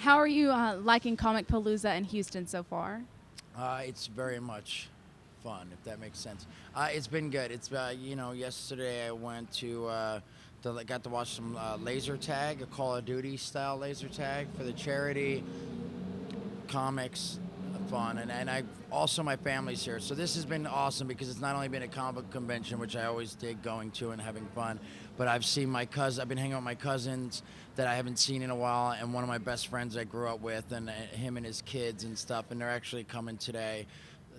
How are you liking Comicpalooza in Houston so far? It's very much fun, if that makes sense. It's been good. Yesterday I went to got to watch some laser tag, a Call of Duty style laser tag for the charity comics fun, and I also my family's here, so this has been awesome because it's not only been a comic book convention, which I always dig going to and having fun, but I've seen my cousin. I've been hanging out with my cousins that I haven't seen in a while, and one of my best friends I grew up with, and him and his kids and stuff, and they're actually coming today.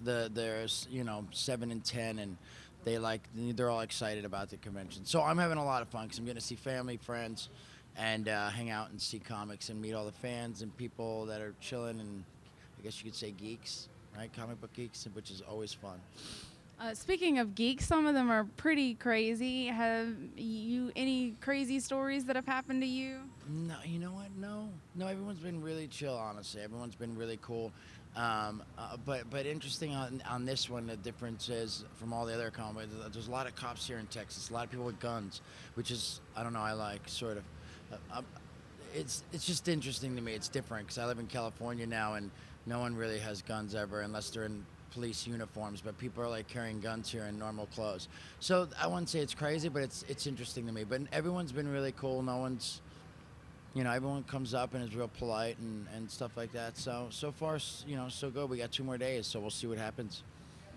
There's 7 and 10, and they're all excited about the convention. So I'm having a lot of fun because I'm going to see family, friends, and hang out and see comics and meet all the fans and people that are chilling and I guess you could say geeks, right? Comic book geeks, which is always fun. Speaking of geeks, some of them are pretty crazy. Have you any crazy stories that have happened to you? No, you know what? No. Everyone's been really chill. Honestly, everyone's been really cool. But interesting on this one, the difference is from all the other comics. There's a lot of cops here in Texas. A lot of people with guns, which is I don't know. I like sort of. It's just interesting to me. It's different because I live in California now, and no one really has guns ever unless they're in police uniforms. But people are like carrying guns here in normal clothes. So I wouldn't say it's crazy, but it's interesting to me. But everyone's been really cool. No one's, everyone comes up and is real polite and stuff like that. So far, so good. We got 2 more days, so we'll see what happens.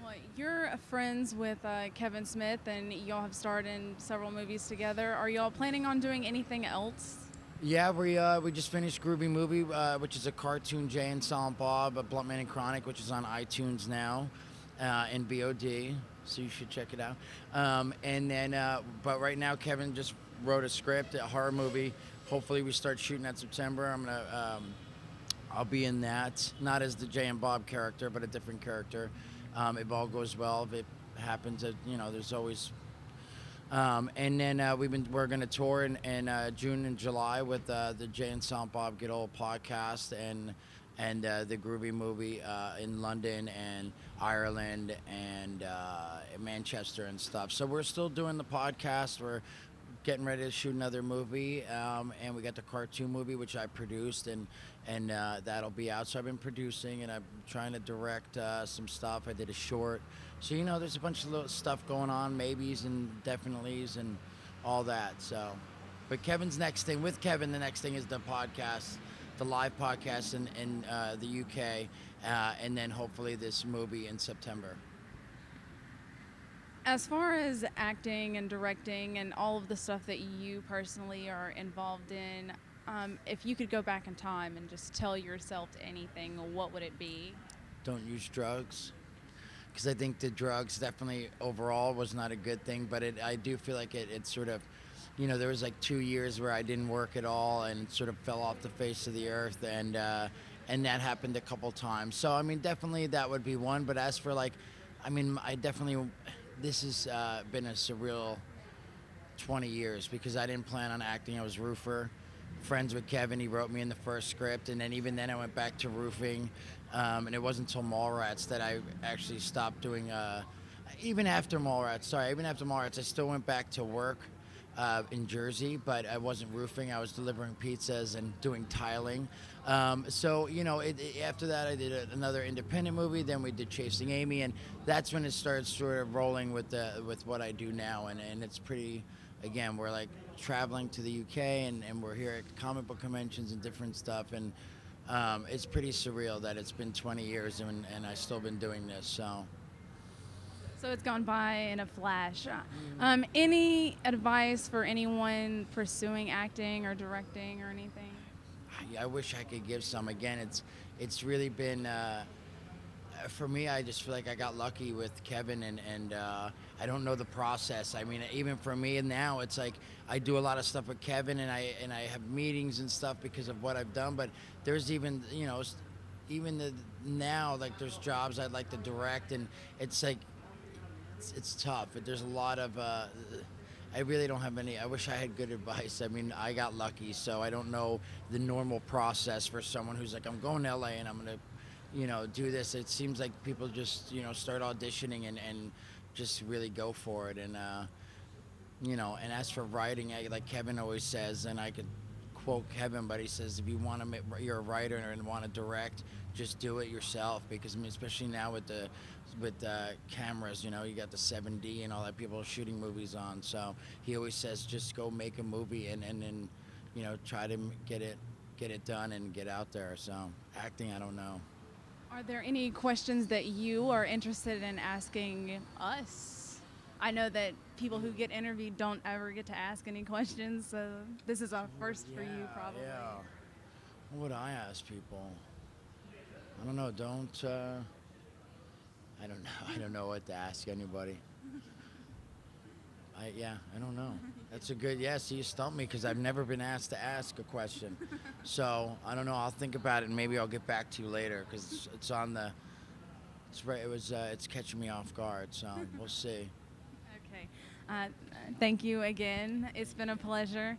Well, you're friends with Kevin Smith, and y'all have starred in several movies together. Are y'all planning on doing anything else? Yeah, we just finished Groovy Movie, which is a cartoon Jay and Silent Bob, a Bluntman and Chronic, which is on iTunes now, and VOD, so you should check it out. But right now Kevin just wrote a script, a horror movie. Hopefully we start shooting that September. I'll be in that, not as the Jay and Bob character, but a different character. If all goes well, if it happens, there's always. We're going to tour in June and July with the Jay and Silent Bob Get Old podcast and the Groovy Movie in London and Ireland and Manchester and stuff. So we're still doing the podcast. We're getting ready to shoot another movie, and we got the cartoon movie which I produced, and that'll be out. So I've been producing and I'm trying to direct some stuff. I did a short. So there's a bunch of little stuff going on, maybes and definitelys and all that. So, but Kevin's next thing with Kevin, the next thing is the podcast, the live podcast in the UK, and then hopefully this movie in September. As far as acting and directing and all of the stuff that you personally are involved in, if you could go back in time and just tell yourself anything, what would it be? Don't use drugs. Because I think the drugs definitely overall was not a good thing, but I do feel like it sort of, there was like 2 years where I didn't work at all and sort of fell off the face of the earth, and that happened a couple times. So definitely that would be one. But as for this has been a surreal 20 years because I didn't plan on acting. I was roofer, friends with Kevin. He wrote me in the first script, and then even then I went back to roofing. And it wasn't until Mallrats that I actually stopped doing, even after Mallrats, I still went back to work in Jersey, but I wasn't roofing. I was delivering pizzas and doing tiling. After that I did another independent movie, then we did Chasing Amy, and that's when it started sort of rolling with what I do now, and it's pretty, again, we're like traveling to the UK, and we're here at comic book conventions and different stuff, and it's pretty surreal that it's been 20 years and I've still been doing this. So it's gone by in a flash. Any advice for anyone pursuing acting or directing or anything? I wish I could give some. Again, it's really been for me. I just feel like I got lucky with Kevin, and I don't know the process. Even for me now, it's like I do a lot of stuff with Kevin, and I have meetings and stuff because of what I've done. But there's even now, like, there's jobs I'd like to direct, and it's like it's tough. There's a lot of I really don't have any. I wish I had good advice. I got lucky, so I don't know the normal process for someone who's like, I'm going to LA and I'm gonna do this. It seems like people just start auditioning and just really go for it, and and as for writing, like Kevin always says, and I could quote Kevin, but he says if you want to, you're a writer and want to direct, just do it yourself. Because I mean, especially now with the cameras, you know, you got the 7D and all that people are shooting movies on. So he always says just go make a movie and you know, try to get it done and get out there. So acting, I don't know. Are there any questions that you are interested in asking us? I know that people who get interviewed don't ever get to ask any questions, so this is a first for you, probably. Yeah. What would I ask people? I don't know. I don't know. I don't know what to ask anybody. I don't know. That's a good, see, you stumped me because I've never been asked to ask a question. So, I don't know. I'll think about it and maybe I'll get back to you later because it's on the, it's catching me off guard. So, we'll see. Okay. Thank you again. It's been a pleasure.